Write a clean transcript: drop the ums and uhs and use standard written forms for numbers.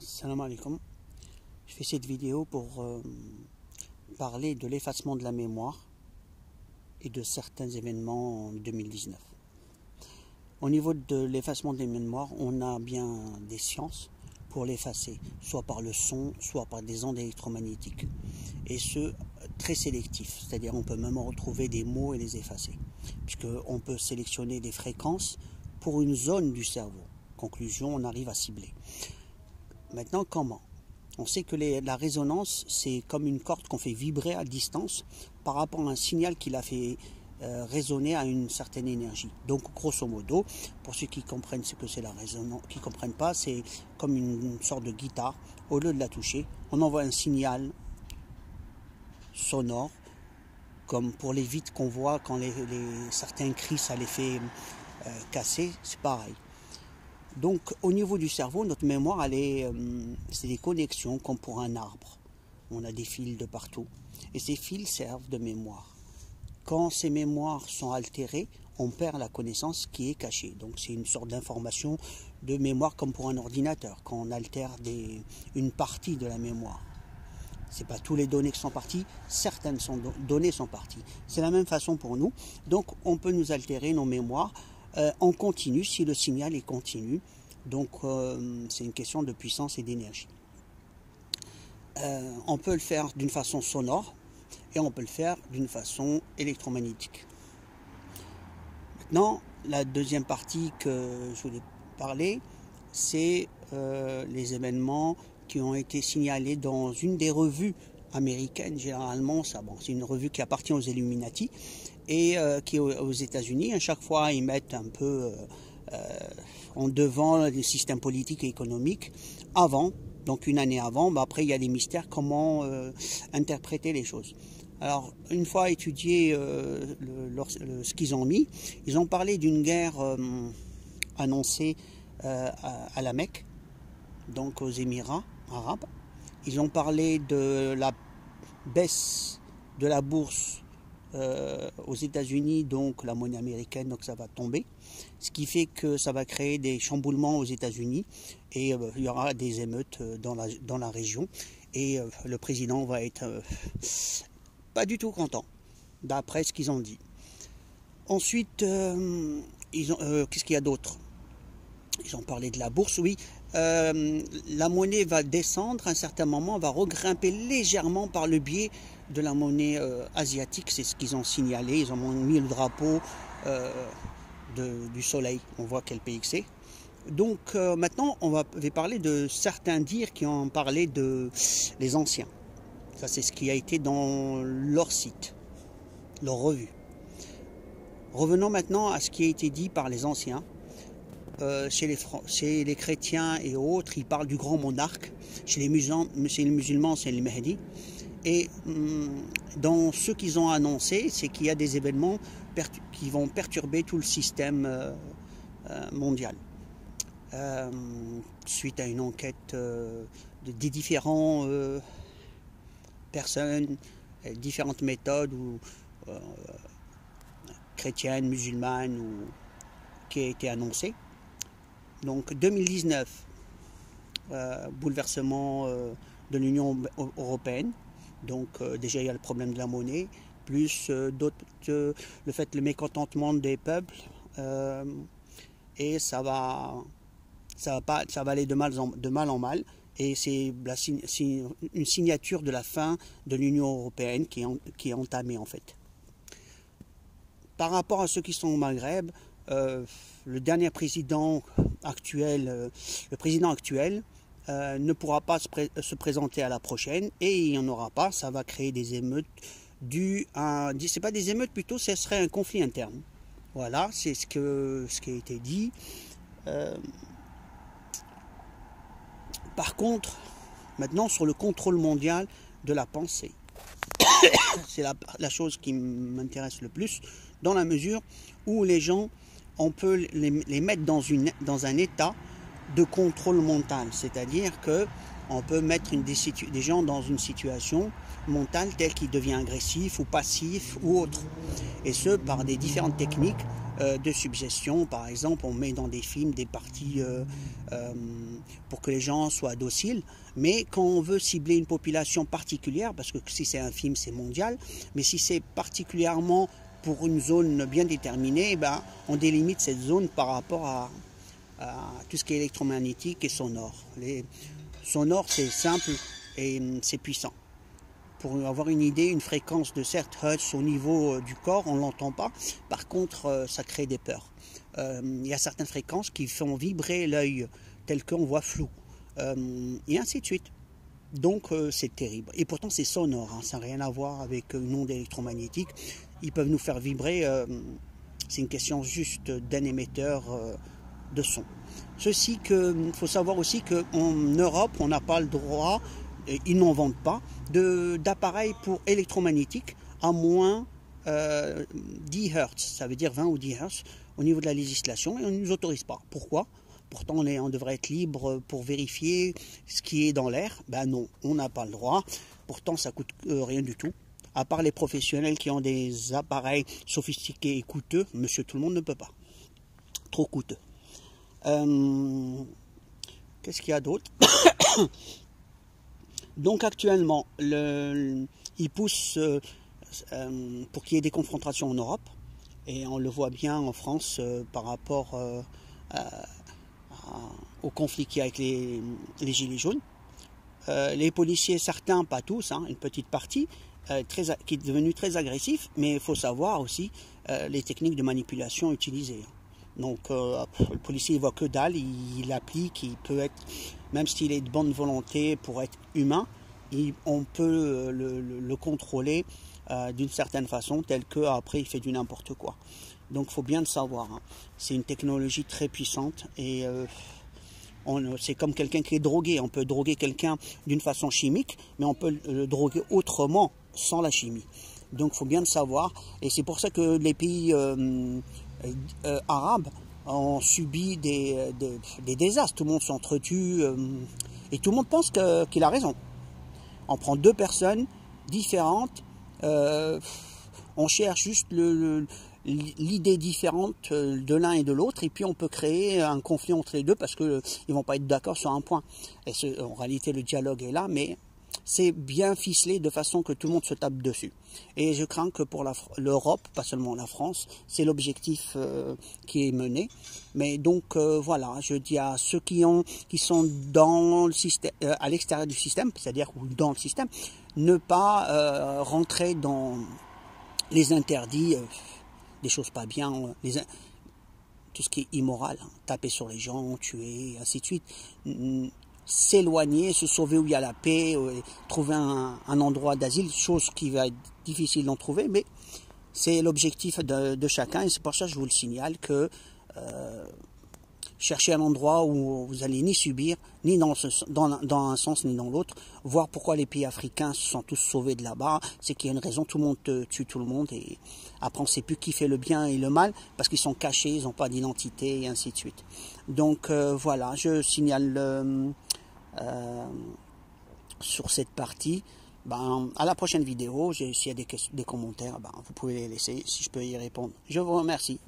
Salam alaikum. Je fais cette vidéo pour parler de l'effacement de la mémoire et de certains événements en 2019. Au niveau de l'effacement des mémoires, on a bien des sciences pour l'effacer, soit par le son, soit par des ondes électromagnétiques. Et ce, très sélectif, c'est-à-dire on peut même retrouver des mots et les effacer, puisqu'on peut sélectionner des fréquences pour une zone du cerveau. Conclusion, on arrive à cibler. Maintenant, comment? On sait que la résonance, c'est comme une corde qu'on fait vibrer à distance par rapport à un signal qu'il a fait résonner à une certaine énergie. Donc, grosso modo, pour ceux qui comprennent ce que c'est la résonance, qui ne comprennent pas, c'est comme une sorte de guitare. Au lieu de la toucher, on envoie un signal sonore, comme pour les vitres qu'on voit quand certains cris, ça les fait casser, c'est pareil. Donc, au niveau du cerveau, notre mémoire, c'est des connexions comme pour un arbre. On a des fils de partout. Et ces fils servent de mémoire. Quand ces mémoires sont altérées, on perd la connaissance qui est cachée. Donc, c'est une sorte d'information de mémoire comme pour un ordinateur, quand on altère une partie de la mémoire. Ce n'est pas tous les données qui sont parties, certaines données sont parties. C'est la même façon pour nous. Donc, on peut nous altérer nos mémoires en continu, si le signal est continu. Donc, c'est une question de puissance et d'énergie. On peut le faire d'une façon sonore et on peut le faire d'une façon électromagnétique. Maintenant, la deuxième partie que je voulais parler, c'est les événements qui ont été signalés dans une des revues américaines. Généralement, c'est une revue qui appartient aux Illuminati et qui est aux États-Unis. À chaque fois, ils mettent un peu en devant les systèmes politiques et économiques avant, donc une année avant. Après, il y a des mystères, comment interpréter les choses. Alors, une fois étudié ce qu'ils ont mis, ils ont parlé d'une guerre annoncée à la Mecque, donc aux Émirats arabes. Ils ont parlé de la baisse de la bourse aux États-Unis, donc la monnaie américaine, donc ça va tomber. Ce qui fait que ça va créer des chamboulements aux États-Unis et il y aura des émeutes dans la région. Et le président va être pas du tout content, d'après ce qu'ils ont dit. Ensuite, qu'est-ce qu'il y a d'autre? Ils ont parlé de la bourse, oui. La monnaie va descendre à un certain moment, va regrimper légèrement par le biais de la monnaie asiatique. C'est ce qu'ils ont signalé. Ils ont mis le drapeau du soleil. On voit quel pays que c'est. Donc maintenant, on va parler de certains dires qui ont parlé les anciens. Ça, c'est ce qui a été dans leur site, leur revue. Revenons maintenant à ce qui a été dit par les anciens. Chez les chrétiens et autres, ils parlent du grand monarque. Chez les musulmans, c'est le Mahdi. Et dans ce qu'ils ont annoncé, c'est qu'il y a des événements qui vont perturber tout le système mondial. Suite à une enquête des différentes personnes, différentes méthodes chrétiennes, musulmanes, qui a été annoncée. Donc 2019, bouleversement de l'Union européenne. Donc déjà il y a le problème de la monnaie, plus le mécontentement des peuples, et ça va aller de mal en mal. Et c'est une signature de la fin de l'Union européenne qui est entamée en fait. Par rapport à ceux qui sont au Maghreb, le dernier président actuel, ne pourra pas se présenter à la prochaine et il n'y en aura pas. Ça va créer des émeutes c'est pas des émeutes plutôt, ce serait un conflit interne. Voilà, c'est ce qui a été dit. Par contre, maintenant sur le contrôle mondial de la pensée, c'est la chose qui m'intéresse le plus, dans la mesure où les gens, on peut les mettre dans un état de contrôle mental, c'est-à-dire qu'on peut mettre des gens dans une situation mentale telle qu'il devient agressif ou passif ou autre, et ce par des différentes techniques de suggestion. Par exemple, on met dans des films des parties pour que les gens soient dociles. Mais quand on veut cibler une population particulière, parce que si c'est un film, c'est mondial, mais si c'est particulièrement pour une zone bien déterminée, ben, on délimite cette zone par rapport à tout ce qui est électromagnétique et sonore. Les sonores, c'est simple et c'est puissant. Pour avoir une idée, une fréquence de certes Hertz au niveau du corps, on ne l'entend pas. Par contre, ça crée des peurs. Il y a certaines fréquences qui font vibrer l'œil tel qu'on voit flou. Et ainsi de suite. Donc c'est terrible. Et pourtant c'est sonore, hein, ça n'a rien à voir avec une onde électromagnétique. Ils peuvent nous faire vibrer, c'est une question juste d'un émetteur de son. Ceci qu'il faut savoir aussi qu'en Europe, on n'a pas le droit, ils n'en vendent pas, d'appareils pour électromagnétiques à moins 10 Hz, ça veut dire 20 ou 10 Hz au niveau de la législation, et on ne nous autorise pas. Pourquoi ? Pourtant, on devrait être libre pour vérifier ce qui est dans l'air. Ben non, on n'a pas le droit. Pourtant, ça coûte rien du tout. À part les professionnels qui ont des appareils sophistiqués et coûteux, monsieur tout le monde ne peut pas. Trop coûteux. Qu'est-ce qu'il y a d'autre? Donc actuellement, il pousse pour qu'il y ait des confrontations en Europe. Et on le voit bien en France par rapport au conflit qu'il y a avec les gilets jaunes. Les policiers, certains, pas tous, hein, une petite partie, qui est devenue très agressif, mais il faut savoir aussi les techniques de manipulation utilisées. Donc le policier ne voit que dalle, il applique, il peut être, même s'il est de bonne volonté pour être humain, on peut le contrôler d'une certaine façon, tel qu'après il fait du n'importe quoi. Donc il faut bien le savoir, hein. C'est une technologie très puissante et c'est comme quelqu'un qui est drogué. On peut droguer quelqu'un d'une façon chimique, mais on peut le droguer autrement, sans la chimie. Donc il faut bien le savoir. Et c'est pour ça que les pays arabes ont subi des désastres. Tout le monde s'entretue et tout le monde pense qu'il a raison. On prend deux personnes différentes, on cherche juste l'idée différente de l'un et de l'autre, et puis on peut créer un conflit entre les deux parce qu'ils ne vont pas être d'accord sur un point. Et en réalité, le dialogue est là, mais c'est bien ficelé de façon que tout le monde se tape dessus. Et je crains que pour l'Europe, pas seulement la France, c'est l'objectif qui est mené. Mais donc voilà, je dis à ceux qui sont dans le système, à l'extérieur du système, c'est-à-dire dans le système, ne pas rentrer dans les interdits, des choses pas bien, tout ce qui est immoral, hein, taper sur les gens, tuer, ainsi de suite. S'éloigner, se sauver où il y a la paix, trouver un endroit d'asile, chose qui va être difficile d'en trouver, mais c'est l'objectif de chacun, et c'est pour ça que je vous le signale que cherchez un endroit où vous allez ni subir, ni dans un sens ni dans l'autre, voir pourquoi les pays africains se sont tous sauvés de là-bas, c'est qu'il y a une raison, tout le monde tue tout le monde, et après on ne sait plus qui fait le bien et le mal, parce qu'ils sont cachés, ils n'ont pas d'identité, et ainsi de suite. Donc voilà, je signale sur cette partie. À la prochaine vidéo, s'il y a des commentaires, vous pouvez les laisser, si je peux y répondre. Je vous remercie.